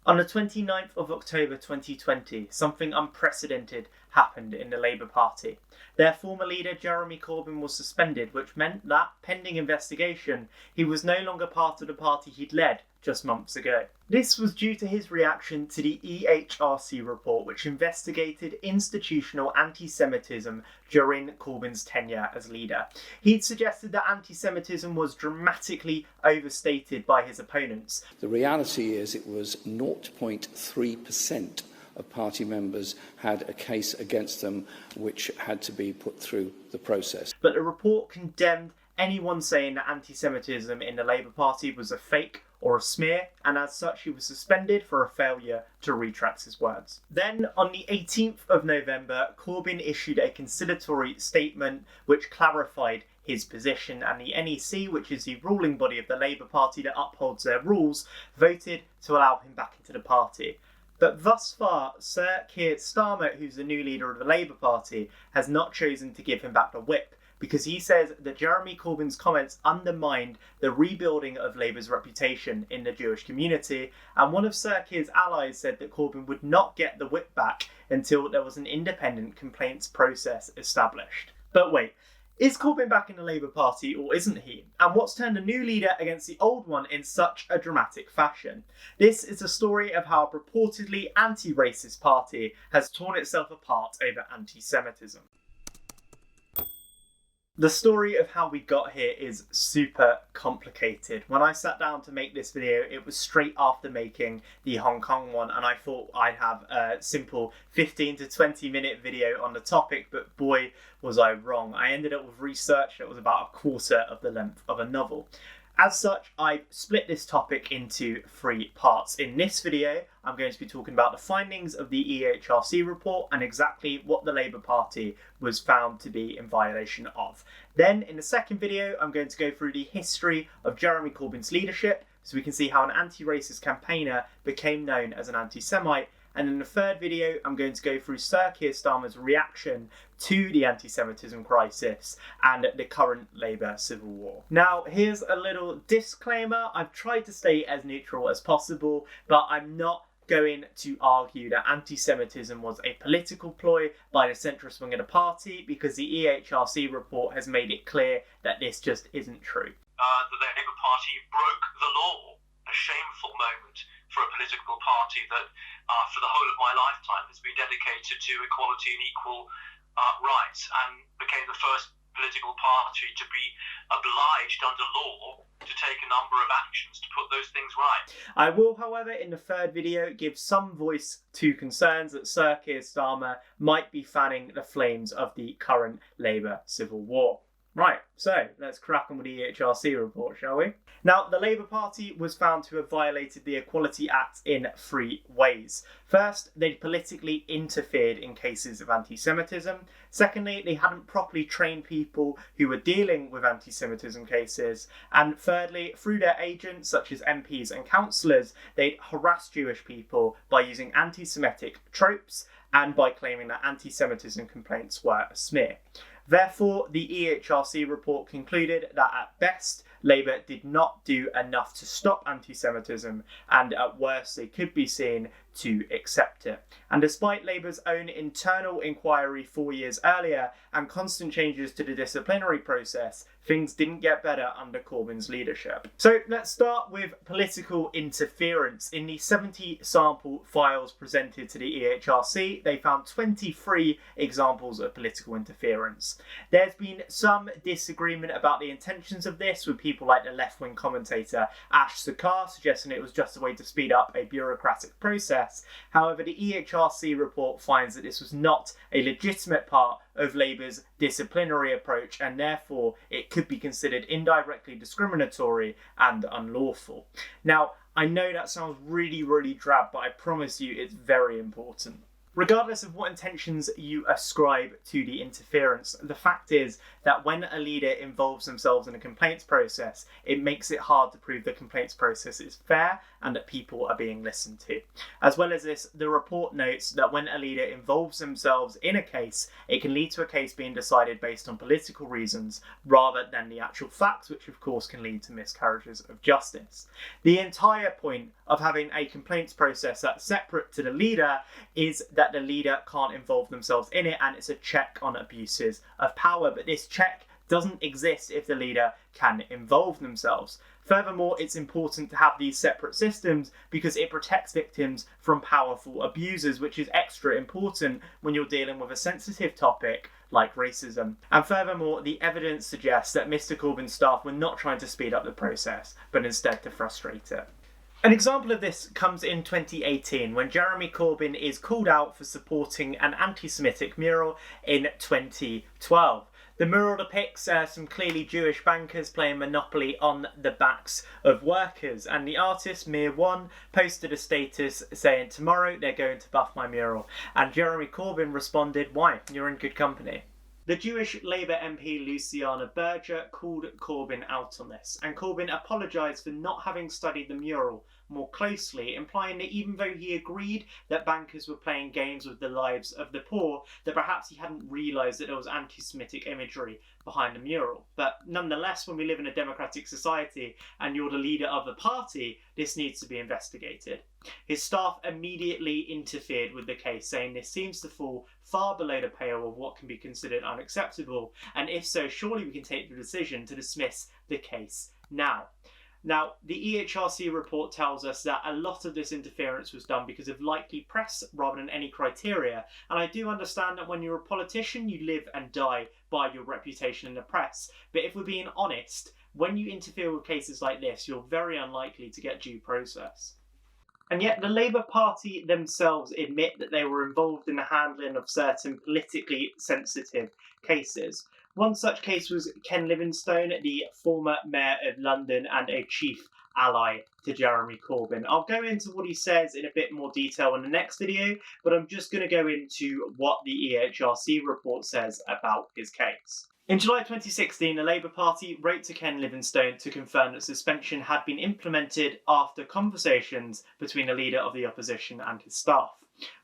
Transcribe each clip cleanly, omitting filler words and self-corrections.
On the 29th of October 2020, something unprecedented happened in the Labour Party. Their former leader, Jeremy Corbyn, was suspended, which meant that, pending investigation, he was no longer part of the party he'd led just months ago. This was due to his reaction to the EHRC report, which investigated institutional anti-Semitism during Corbyn's tenure as leader. He'd suggested that anti-Semitism was dramatically overstated by his opponents. The reality is it was 0.3% of party members had a case against them which had to be put through the process. But the report condemned anyone saying that anti-Semitism in the Labour Party was a fake or a smear, and as such he was suspended for a failure to retract his words. Then, on the 18th of November, Corbyn issued a conciliatory statement which clarified his position, and the NEC, which is the ruling body of the Labour Party that upholds their rules, voted to allow him back into the party. But thus far, Sir Keir Starmer, who's the new leader of the Labour Party, has not chosen to give him back the whip, because he says that Jeremy Corbyn's comments undermined the rebuilding of Labour's reputation in the Jewish community, and one of Sir Keir's allies said that Corbyn would not get the whip back until there was an independent complaints process established. But wait, is Corbyn back in the Labour Party or isn't he? And what's turned a new leader against the old one in such a dramatic fashion? This is a story of how a purportedly anti-racist party has torn itself apart over anti-Semitism. The story of how we got here is super complicated. When I sat down to make this video, it was straight after making the Hong Kong one, and I thought I'd have a simple 15 to 20 minute video on the topic, but boy was I wrong. I ended up with research that was about a quarter of the length of a novel. As such, I've split this topic into 3 parts. In this video, I'm going to be talking about the findings of the EHRC report and exactly what the Labour Party was found to be in violation of. Then, in the second video, I'm going to go through the history of Jeremy Corbyn's leadership, so we can see how an anti-racist campaigner became known as an anti-Semite. And in the third video, I'm going to go through Sir Keir Starmer's reaction to the anti-Semitism crisis and the current Labour civil war. Now, here's a little disclaimer. I've tried to stay as neutral as possible, but I'm not going to argue that anti-Semitism was a political ploy by the centrist wing of the party, because the EHRC report has made it clear that this just isn't true. The Labour Party broke the law. A shameful moment for a political party that for the whole of my lifetime has been dedicated to equality and equal rights, and became the first political party to be obliged under law to take a number of actions to put those things right. I will, however, in the third video, give some voice to concerns that Sir Keir Starmer might be fanning the flames of the current Labour civil war. Right, so let's crack on with the EHRC report, shall we? Now, the Labour Party was found to have violated the Equality Act in 3 ways. First, they'd politically interfered in cases of anti-Semitism. Secondly, they hadn't properly trained people who were dealing with anti-Semitism cases. And thirdly, through their agents, such as MPs and councillors, they'd harassed Jewish people by using anti-Semitic tropes and by claiming that anti-Semitism complaints were a smear. Therefore, the EHRC report concluded that at best, Labour did not do enough to stop anti-Semitism, and at worst, they could be seen to accept it. And despite Labour's own internal inquiry 4 years earlier and constant changes to the disciplinary process, things didn't get better under Corbyn's leadership. So let's start with political interference. In the 70 sample files presented to the EHRC, they found 23 examples of political interference. There's been some disagreement about the intentions of this, with people like the left-wing commentator Ash Sakar suggesting it was just a way to speed up a bureaucratic process. However, the EHRC report finds that this was not a legitimate part of Labour's disciplinary approach, and therefore it could be considered indirectly discriminatory and unlawful. Now, I know that sounds really drab, but I promise you it's very important. Regardless of what intentions you ascribe to the interference, the fact is that when a leader involves themselves in a complaints process, it makes it hard to prove the complaints process is fair and that people are being listened to. As well as this, the report notes that when a leader involves themselves in a case, it can lead to a case being decided based on political reasons rather than the actual facts, which of course can lead to miscarriages of justice. The entire point of having a complaints process that's separate to the leader is that the leader can't involve themselves in it, and it's a check on abuses of power, but this check doesn't exist if the leader can involve themselves. Furthermore, it's important to have these separate systems because it protects victims from powerful abusers, which is extra important when you're dealing with a sensitive topic like racism. And furthermore, the evidence suggests that Mr. Corbyn's staff were not trying to speed up the process, but instead to frustrate it. An example of this comes in 2018 when Jeremy Corbyn is called out for supporting an anti-Semitic mural in 2012. The mural depicts some clearly Jewish bankers playing Monopoly on the backs of workers, and the artist, Mir One, posted a status saying, "Tomorrow they're going to buff my mural," and Jeremy Corbyn responded, "Why? You're in good company." The Jewish Labour MP Luciana Berger called Corbyn out on this, and Corbyn apologised for not having studied the mural more closely, implying that even though he agreed that bankers were playing games with the lives of the poor, that perhaps he hadn't realised that there was anti-Semitic imagery behind the mural. But nonetheless, when we live in a democratic society and you're the leader of a party, this needs to be investigated. His staff immediately interfered with the case, saying this seems to fall far below the pale of what can be considered unacceptable, and if so, surely we can take the decision to dismiss the case now. Now, the EHRC report tells us that a lot of this interference was done because of likely press rather than any criteria, and I do understand that when you're a politician, you live and die by your reputation in the press, but if we're being honest, when you interfere with cases like this, you're very unlikely to get due process. And yet the Labour Party themselves admit that they were involved in the handling of certain politically sensitive cases. One such case was Ken Livingstone, the former Mayor of London and a chief ally to Jeremy Corbyn. I'll go into what he says in a bit more detail in the next video, but I'm just going to go into what the EHRC report says about his case. In July 2016, the Labour Party wrote to Ken Livingstone to confirm that suspension had been implemented after conversations between the leader of the opposition and his staff.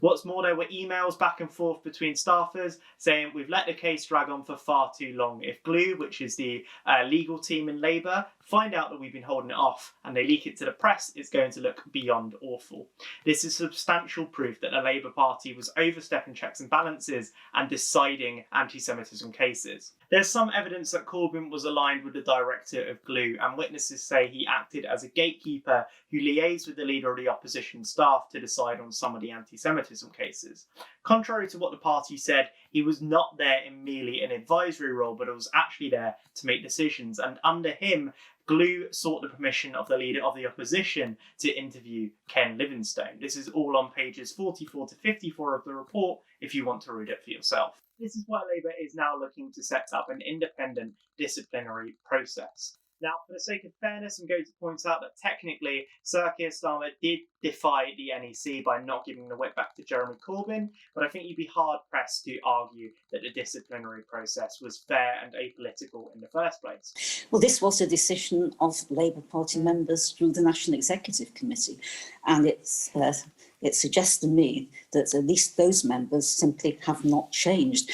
What's more, there were emails back and forth between staffers saying, "We've let the case drag on for far too long. If Glue," which is the legal team in Labour, "find out that we've been holding it off and they leak it to the press, it's going to look beyond awful." This is substantial proof that the Labour Party was overstepping checks and balances and deciding anti-Semitism cases. There's some evidence that Corbyn was aligned with the director of Glue, and witnesses say he acted as a gatekeeper who liaised with the leader of the opposition staff to decide on some of the anti-Semitism cases. Contrary to what the party said, he was not there in merely an advisory role, but was actually there to make decisions, and under him, Glue sought the permission of the leader of the opposition to interview Ken Livingstone. This is all on pages 44 to 54 of the report if you want to read it for yourself. This is why Labour is now looking to set up an independent disciplinary process. Now, for the sake of fairness, I'm going to point out that technically Sir Keir Starmer did defy the NEC by not giving the whip back to Jeremy Corbyn, but I think you'd be hard-pressed to argue that the disciplinary process was fair and apolitical in the first place. Well, this was a decision of Labour Party members through the National Executive Committee, and it suggests to me that at least those members simply have not changed.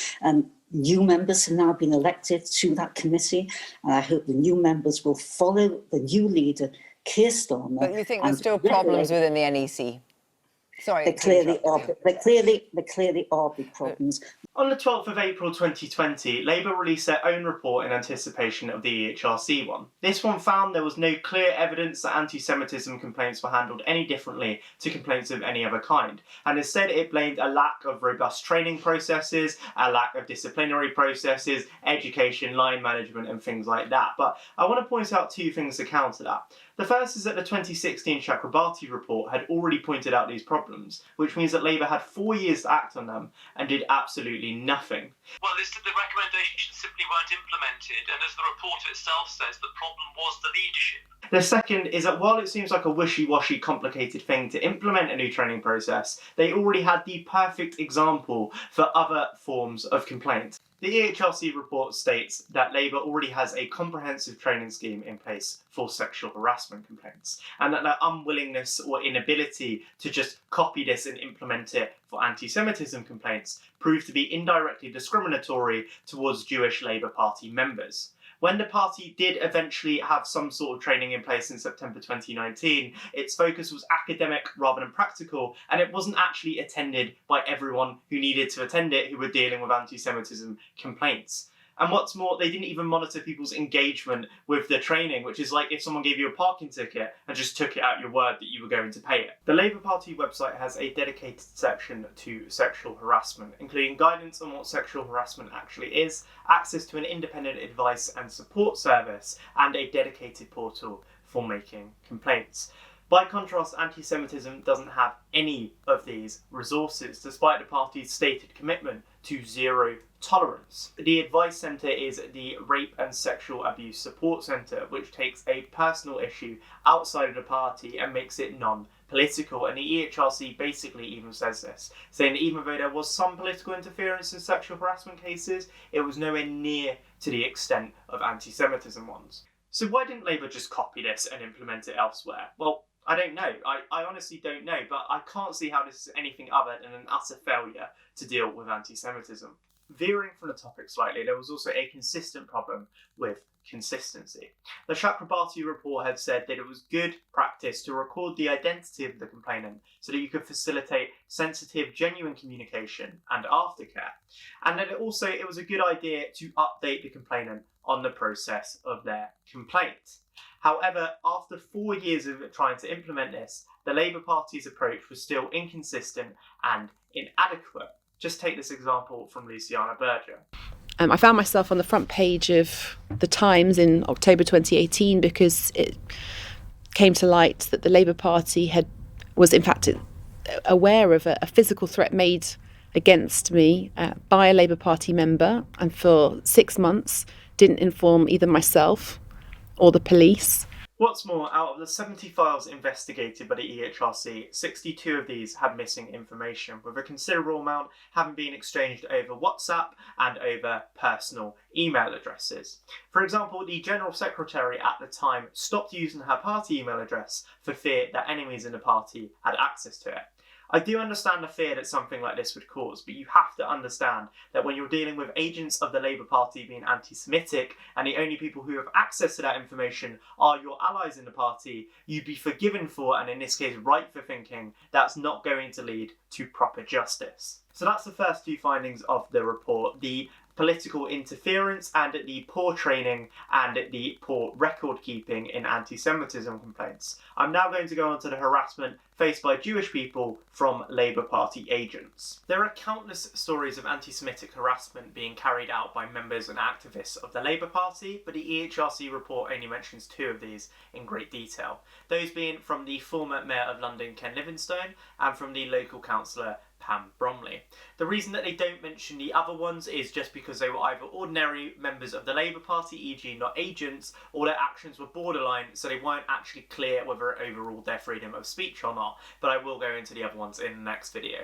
New members have now been elected to that committee, and I hope the new members will follow the new leader, Keir Starmer. But you think there's still problems within the NEC? Sorry, there clearly are big problems. On the 12th of April 2020, Labour released their own report in anticipation of the EHRC one. This one found there was no clear evidence that anti-Semitism complaints were handled any differently to complaints of any other kind, and instead it blamed a lack of robust training processes, a lack of disciplinary processes, education, line management and things like that. But I want to point out two things to counter that. The first is that the 2016 Chakrabarti report had already pointed out these problems. problems, which means that Labour had 4 years to act on them and did absolutely nothing. Well, the recommendations simply weren't implemented, and as the report itself says, the problem was the leadership. The second is that while it seems like a wishy-washy, complicated thing to implement a new training process, they already had the perfect example for other forms of complaint. The EHRC report states that Labour already has a comprehensive training scheme in place for sexual harassment complaints, and that their unwillingness or inability to just copy this and implement it for anti-Semitism complaints proved to be indirectly discriminatory towards Jewish Labour Party members. When the party did eventually have some sort of training in place in September 2019, its focus was academic rather than practical, and it wasn't actually attended by everyone who needed to attend it who were dealing with anti-Semitism complaints. And what's more, they didn't even monitor people's engagement with the training, which is like if someone gave you a parking ticket and just took it at your word that you were going to pay it. The Labour Party website has a dedicated section to sexual harassment, including guidance on what sexual harassment actually is, access to an independent advice and support service, and a dedicated portal for making complaints. By contrast, anti-Semitism doesn't have any of these resources, despite the party's stated commitment to zero tolerance. The Advice Centre is the Rape and Sexual Abuse Support Centre, which takes a personal issue outside of the party and makes it non-political. And the EHRC basically even says this, saying that even though there was some political interference in sexual harassment cases, it was nowhere near to the extent of anti-Semitism ones. So why didn't Labour just copy this and implement it elsewhere? Well, I don't know. I honestly don't know, but I can't see how this is anything other than an utter failure to deal with anti-Semitism. Veering from the topic slightly, there was also a consistent problem with consistency. The Chakrabarti report had said that it was good practice to record the identity of the complainant so that you could facilitate sensitive, genuine communication and aftercare. And that it was a good idea to update the complainant on the process of their complaint. However, after 4 years of trying to implement this, the Labour Party's approach was still inconsistent and inadequate. Just take this example from Luciana Berger. I found myself on the front page of The Times in October 2018 because it came to light that the Labour Party was in fact aware of a physical threat made against me by a Labour Party member, and for 6 months didn't inform either myself or the police. What's more, out of the 70 files investigated by the EHRC, 62 of these had missing information, with a considerable amount having been exchanged over WhatsApp and over personal email addresses. For example, the General Secretary at the time stopped using her party email address for fear that enemies in the party had access to it. I do understand the fear that something like this would cause, but you have to understand that when you're dealing with agents of the Labour Party being anti-Semitic and the only people who have access to that information are your allies in the party, you'd be forgiven for, and in this case right for, thinking that's not going to lead to proper justice. So that's the first two findings of the report: the political interference and the poor training and the poor record keeping in anti-Semitism complaints. I'm now going to go on to the harassment faced by Jewish people from Labour Party agents. There are countless stories of anti-Semitic harassment being carried out by members and activists of the Labour Party, but the EHRC report only mentions 2 of these in great detail. Those being from the former Mayor of London, Ken Livingstone, and from the local councillor, Pam Bromley. The reason that they don't mention the other ones is just because they were either ordinary members of the Labour Party, e.g. not agents, or their actions were borderline, so they weren't actually clear whether it overruled their freedom of speech or not, but I will go into the other ones in the next video.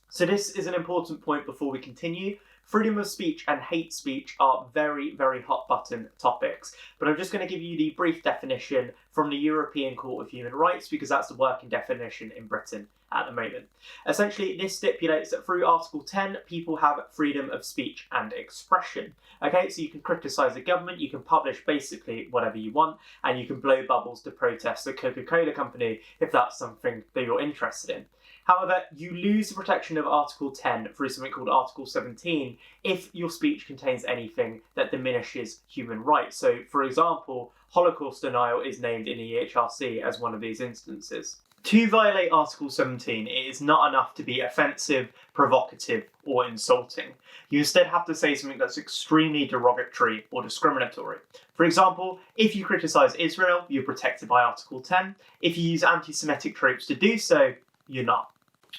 So this is an important point before we continue. Freedom of speech and hate speech are very, very hot button topics, but I'm just going to give you the brief definition from the European Court of Human Rights because that's the working definition in Britain at the moment. Essentially, this stipulates that through Article 10, people have freedom of speech and expression. Okay, so you can criticise the government, you can publish basically whatever you want, and you can blow bubbles to protest the Coca-Cola company if that's something that you're interested in. However, you lose the protection of Article 10 through something called Article 17 if your speech contains anything that diminishes human rights. So, for example, Holocaust denial is named in the EHRC as one of these instances. To violate Article 17, it is not enough to be offensive, provocative, or insulting. You instead have to say something that's extremely derogatory or discriminatory. For example, if you criticise Israel, you're protected by Article 10. If you use anti-Semitic tropes to do so, you're not.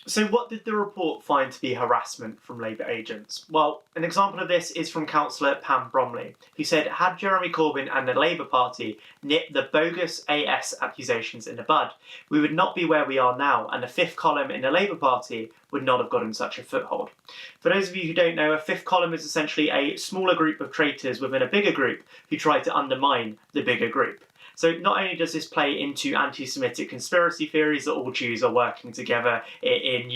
So what did the report find to be harassment from Labour agents? Well, an example of this is from Councillor Pam Bromley, who said, had Jeremy Corbyn and the Labour Party nipped the bogus AS accusations in the bud, we would not be where we are now, and the fifth column in the Labour Party would not have gotten such a foothold. For those of you who don't know, a fifth column is essentially a smaller group of traitors within a bigger group who try to undermine the bigger group. So not only does this play into anti-Semitic conspiracy theories that all Jews are working together in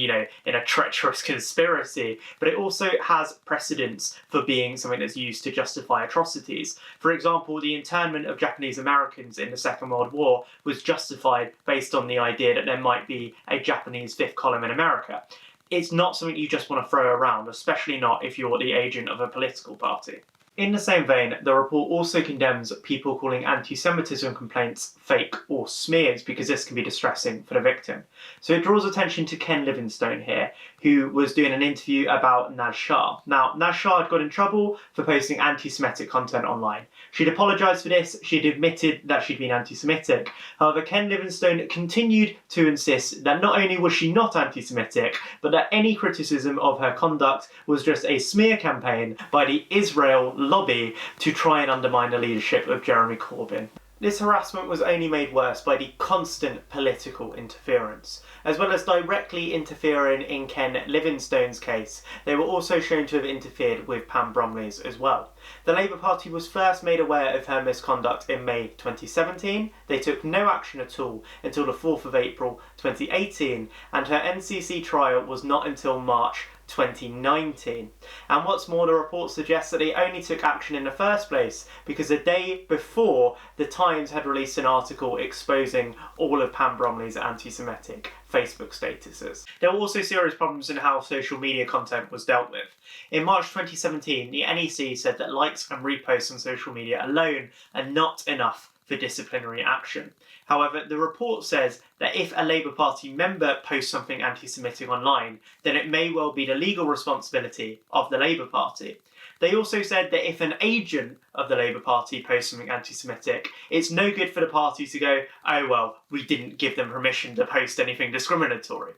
a treacherous conspiracy, but it also has precedence for being something that's used to justify atrocities. For example, the internment of Japanese Americans in the Second World War was justified based on the idea that there might be a Japanese fifth column in America. It's not something you just want to throw around, especially not if you're the agent of a political party. In the same vein, the report also condemns people calling anti-Semitism complaints fake or smears because this can be distressing for the victim. So it draws attention to Ken Livingstone here, who was doing an interview about Naz Shah. Now, Naz Shah had got in trouble for posting anti-Semitic content online. She'd apologised for this, she'd admitted that she'd been anti-Semitic. However, Ken Livingstone continued to insist that not only was she not anti-Semitic, but that any criticism of her conduct was just a smear campaign by the Israel lobby to try and undermine the leadership of Jeremy Corbyn. This harassment was only made worse by the constant political interference. As well as directly interfering in Ken Livingstone's case, they were also shown to have interfered with Pam Bromley's as well. The Labour Party was first made aware of her misconduct in May 2017. They took no action at all until the 4th of April 2018, and her NCC trial was not until March 2019. And what's more, the report suggests that they only took action in the first place because a day before, the Times had released an article exposing all of Pam Bromley's anti-Semitic Facebook statuses. There were also serious problems in how social media content was dealt with. In March 2017, the NEC said that likes and reposts on social media alone are not enough for disciplinary action. However, the report says that if a Labour Party member posts something anti-Semitic online, then it may well be the legal responsibility of the Labour Party. They also said that if an agent of the Labour Party posts something anti-Semitic, it's no good for the party to go, oh well, we didn't give them permission to post anything discriminatory.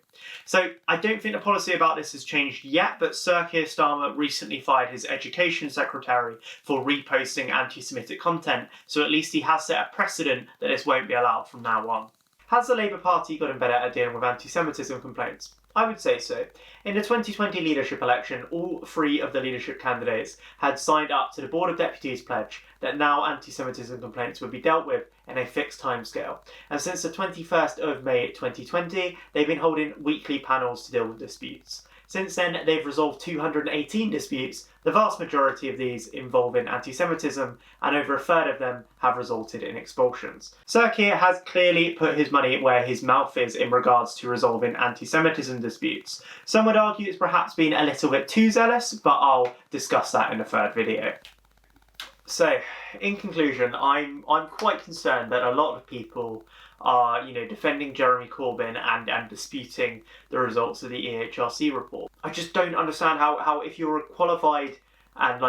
So I don't think the policy about this has changed yet, but Sir Keir Starmer recently fired his Education Secretary for reposting anti-Semitic content, so at least he has set a precedent that this won't be allowed from now on. Has the Labour Party gotten better at dealing with anti-Semitism complaints? I would say so. In the 2020 leadership election, all three of the leadership candidates had signed up to the Board of Deputies pledge that now anti-Semitism complaints would be dealt with in a fixed timescale. And since the 21st of May 2020, they've been holding weekly panels to deal with disputes. Since then, they've resolved 218 disputes, the vast majority of these involving anti-Semitism, and over a third of them have resulted in expulsions. Sir Keir has clearly put his money where his mouth is in regards to resolving anti-Semitism disputes. Some would argue it's perhaps been a little bit too zealous, but I'll discuss that in a third video. So, in conclusion, I'm quite concerned that a lot of people are, defending Jeremy Corbyn and disputing the results of the EHRC report. I just don't understand how if you're a qualified and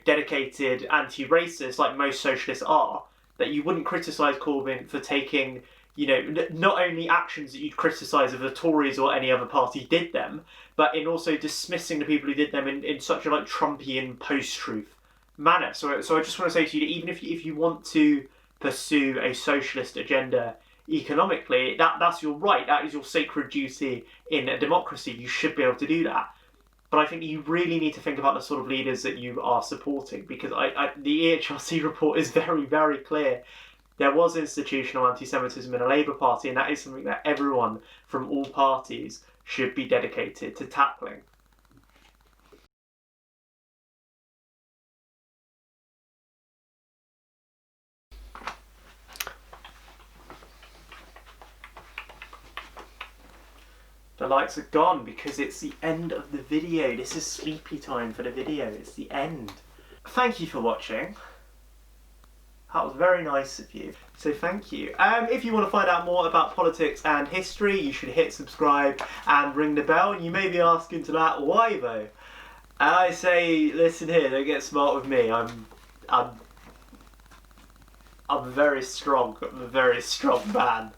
dedicated anti-racist like most socialists are, that you wouldn't criticise Corbyn for taking, not only actions that you'd criticise if the Tories or any other party did them, but in also dismissing the people who did them in such a Trumpian post-truth manner. So I just want to say to you that even if you want to pursue a socialist agenda economically, that's your right, that is your sacred duty in a democracy. You should be able to do that. But I think you really need to think about the sort of leaders that you are supporting, because the EHRC report is very, very clear. There was institutional anti-Semitism in the Labour Party, and that is something that everyone from all parties should be dedicated to tackling. The lights are gone because it's the end of the video. This is sleepy time for the video. It's the end. Thank you for watching. That was very nice of you. So thank you. If you want to find out more about politics and history, you should hit subscribe and ring the bell. And you may be asking to that, why though? And I say, listen here, don't get smart with me. I'm very strong. I'm a very strong man.